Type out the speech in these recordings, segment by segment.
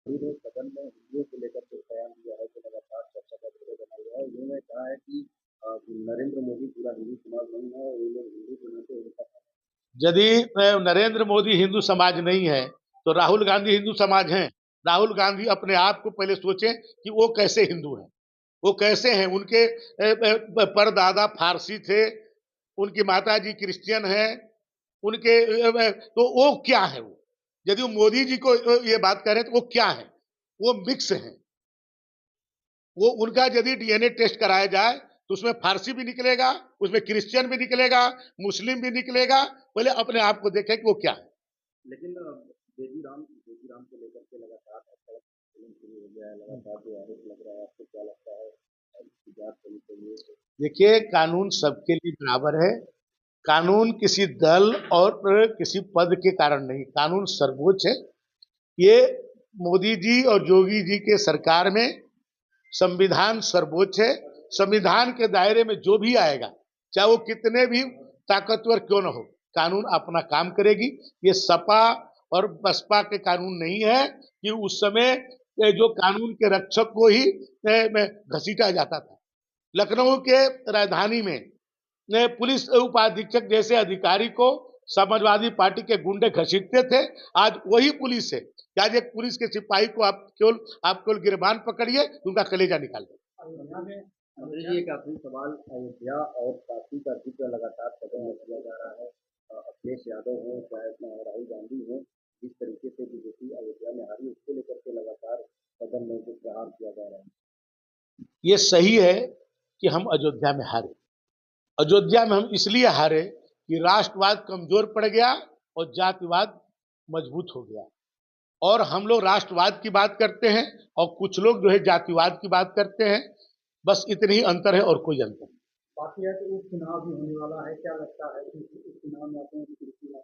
ने सदन में हिंदुओं को लेकर के बयान दिया है, जो लगातार चर्चा का विषय बना हुआ है। उन्होंने कहा है कि नरेंद्र मोदी पूरा हिंदू समाज नहीं है और ये लोग हिंदू के नाते उनका। यदि नरेंद्र मोदी हिंदू समाज नहीं है तो राहुल गांधी हिंदू समाज हैं। राहुल गांधी अपने आप को पहले सोचें कि वो कैसे हिंदू हैं, वो कैसे हैं। उनके परदादा फारसी थे, उनकी माता जी क्रिश्चियन हैं, उनके तो वो क्या है। वो यदि वो मोदी जी को ये बात करें तो वो क्या है, वो मिक्स हैं। वो उनका यदि डीएनए टेस्ट कराया जाए तो उसमें फारसी भी निकलेगा, उसमें क्रिश्चियन भी निकलेगा, मुस्लिम भी निकलेगा। पहले अपने आप को देखें कि वो क्या है। लेकिन बेबी राम को लेकर के लगातार शुरू हो गया है, लगातार जो आरोप लग रहा है, आपको क्या लगता है इसकी जांच होनी चाहिए? देखिए, कानून सबके लिए बराबर है। कानून किसी दल और किसी पद के कारण नहीं, कानून सर्वोच्च है। ये मोदी जी और योगी जी के सरकार में संविधान सर्वोच्च है। संविधान के दायरे में जो भी आएगा, चाहे वो कितने भी ताकतवर क्यों न हो, कानून अपना काम करेगी। ये सपा और बसपा के कानून नहीं है कि उस समय जो कानून के रक्षक को ही घसीटा जाता था। लखनऊ के राजधानी में पुलिस उपाधीक्षक जैसे अधिकारी को समाजवादी पार्टी के गुंडे घसीटते थे। आज वही पुलिस है कि आज एक पुलिस के सिपाही को आप केवल गिरबान पकड़िए, उनका कलेजा निकाल दे। मंत्री जी, एक आखिरी सवाल। अयोध्या और काशी का जिक्र लगातार सदन में किया जा रहा है। अखिलेश यादव हो चाहे राहुल गांधी हो, जिस तरीके से बीजेपी अयोध्या में हारी, उसको लेकर के लगातार सदन में जो प्रहार किया जा रहा है। ये सही है कि हम अयोध्या में हारे। अयोध्या में हम इसलिए हारे कि राष्ट्रवाद कमजोर पड़ गया और जातिवाद मजबूत हो गया। और हम लोग राष्ट्रवाद की बात करते हैं और कुछ लोग जो है जातिवाद की बात करते हैं। बस इतनी ही अंतर है और कोई अंतर नहीं। बाकी है कि उपचुनाव भी होने वाला है, क्या लगता है कि उपचुनाव में अपने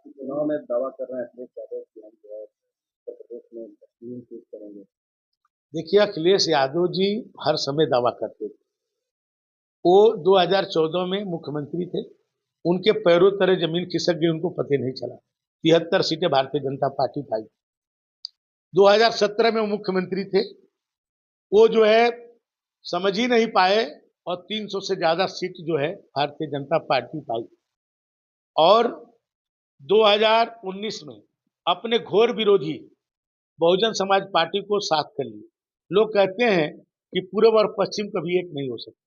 चुनाव में दावा कर रहे हैं अखिलेश यादव की हम जो है उत्तर प्रदेश में टीम पेश करेंगे? देखिए, अखिलेश यादव जी हर समय दावा करते थे। वो 2014 में मुख्यमंत्री थे, उनके पैरों तले जमीन खिसक गई, उनको पता नहीं चला। 73 सीटें भारतीय जनता पार्टी पाई। 2017 में वो मुख्यमंत्री थे, वो जो है समझ ही नहीं पाए और 300 से ज्यादा सीट जो है भारतीय जनता पार्टी पाई। और 2019 में अपने घोर विरोधी बहुजन समाज पार्टी को साथ कर लिए। लोग कहते हैं कि पूर्व और पश्चिम कभी एक नहीं हो सकते।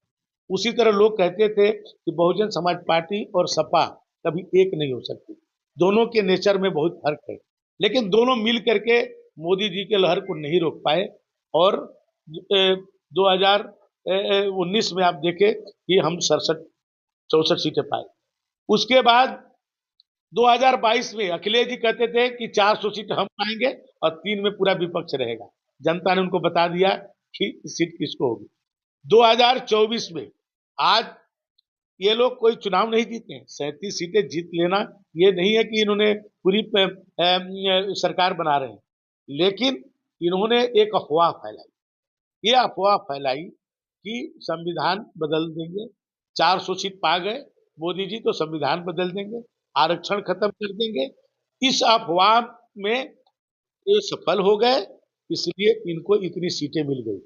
उसी तरह लोग कहते थे कि बहुजन समाज पार्टी और सपा कभी एक नहीं हो सकती। दोनों के नेचर में बहुत फर्क है, लेकिन दोनों मिल करके मोदी जी के लहर को नहीं रोक पाए। और 2019 में आप देखें कि हम 67-64 सीटें पाए। उसके बाद 2022 में अखिलेश जी कहते थे कि 400 सीट हम पाएंगे और 3 में पूरा विपक्ष रहेगा। जनता ने उनको बता दिया कि सीट किसको होगी। 2024 में आज ये लोग कोई चुनाव नहीं जीते हैं। 37 सीटें जीत लेना ये नहीं है कि इन्होंने पूरी सरकार बना रहे हैं, लेकिन इन्होंने एक अफवाह फैलाई। ये अफवाह फैलाई कि संविधान बदल देंगे, 400 सीट पा गए मोदी जी तो संविधान बदल देंगे, आरक्षण खत्म कर देंगे। इस अफवाह में ये सफल हो गए, इसलिए इनको इतनी सीटें मिल गई।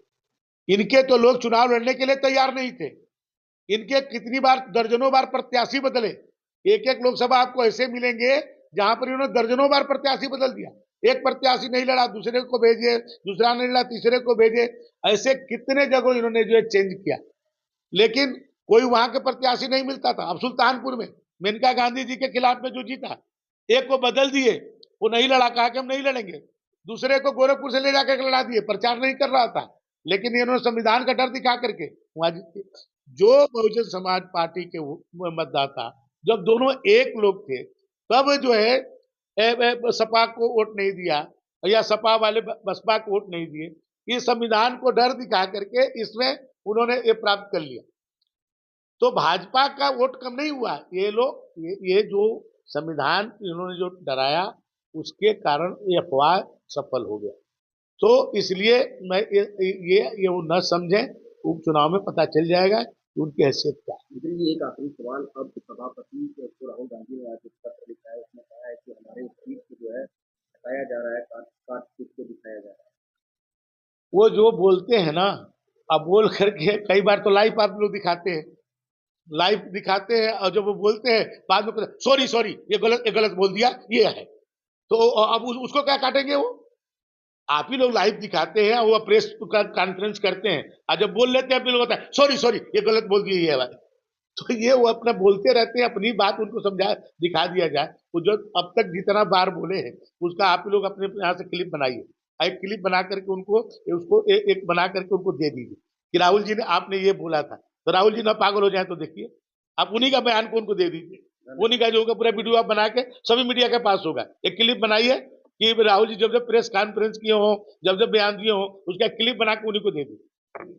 इनके तो लोग चुनाव लड़ने के लिए तैयार नहीं थे। इनके कितनी बार, दर्जनों बार प्रत्याशी बदले। एक एक लोकसभा आपको ऐसे मिलेंगे जहां पर इन्होंने दर्जनों बार प्रत्याशी बदल दिया। एक प्रत्याशी नहीं लड़ा, दूसरे को भेजे, दूसरा नहीं लड़ा, तीसरे को भेजे। ऐसे कितने जगह इन्होंने जो है चेंज किया, लेकिन कोई वहां के प्रत्याशी नहीं मिलता था। अब सुल्तानपुर में मेनका गांधी जी के खिलाफ में जो जीता, एक को बदल दिए, वो नहीं लड़ा, कहा कि हम नहीं लड़ेंगे। दूसरे को गोरखपुर से ले जाकर लड़ा दिए, प्रचार नहीं कर रहा था, लेकिन इन्होंने संविधान का डर दिखा करके वहां जीते। जो बहुजन समाज पार्टी के मतदाता, जब दोनों एक लोग थे, तब जो है सपा को वोट नहीं दिया या सपा वाले बसपा को वोट नहीं दिए। इस संविधान को डर दिखा करके इसमें उन्होंने ये प्राप्त कर लिया। तो भाजपा का वोट कम नहीं हुआ। ये लोग ये जो संविधान इन्होंने जो डराया, उसके कारण ये अफवाह सफल हो गया। तो इसलिए मैं ये वो न समझें, उपचुनाव में पता चल जाएगा कि उनकी हैसियत क्या है। लेकिन ये एक आखिरी सवाल। अब सभापति को राहुल गांधी ने आज एक पत्र लिखा है, उसमें कहा है कि हमारे सीट को जो है हटाया जा रहा है, काट काट पीट के दिखाया जा रहा है। वो जो बोलते हैं ना, अब बोल करके कई बार तो लाइव आप लोग दिखाते हैं, लाइव दिखाते हैं और जब वो बोलते हैं बाद में सॉरी सॉरी ये गलत बोल दिया ये है, तो अब उसको क्या काटेंगे वो? आप ही लोग लाइव दिखाते हैं, वो प्रेस कॉन्फ्रेंस करते हैं, और जब बोल लेते हैं आप लोग होता है सॉरी सॉरी ये गलत बोल दिए ये है। तो ये वो अपना बोलते रहते हैं, अपनी बात उनको समझा दिखा दिया जाए। वो जो अब तक जितना बार बोले हैं उसका आप लोग अपने यहाँ से क्लिप बनाइए, एक क्लिप बना करके उनको उसको एक बना करके उनको दे दीजिए कि राहुल जी ने आपने ये बोला था, तो राहुल जी ना पागल हो जाए तो देखिए आप उन्हीं का बयान को उनको दे दीजिए, उन्हीं का जो होगा पूरा वीडियो आप बना के सभी मीडिया के पास होगा। एक क्लिप बनाइए कि राहुल जी जब जब प्रेस कॉन्फ्रेंस किए हो, जब जब बयान दिए हो, उसका क्लिप बना के उन्हीं को दे दीजिए।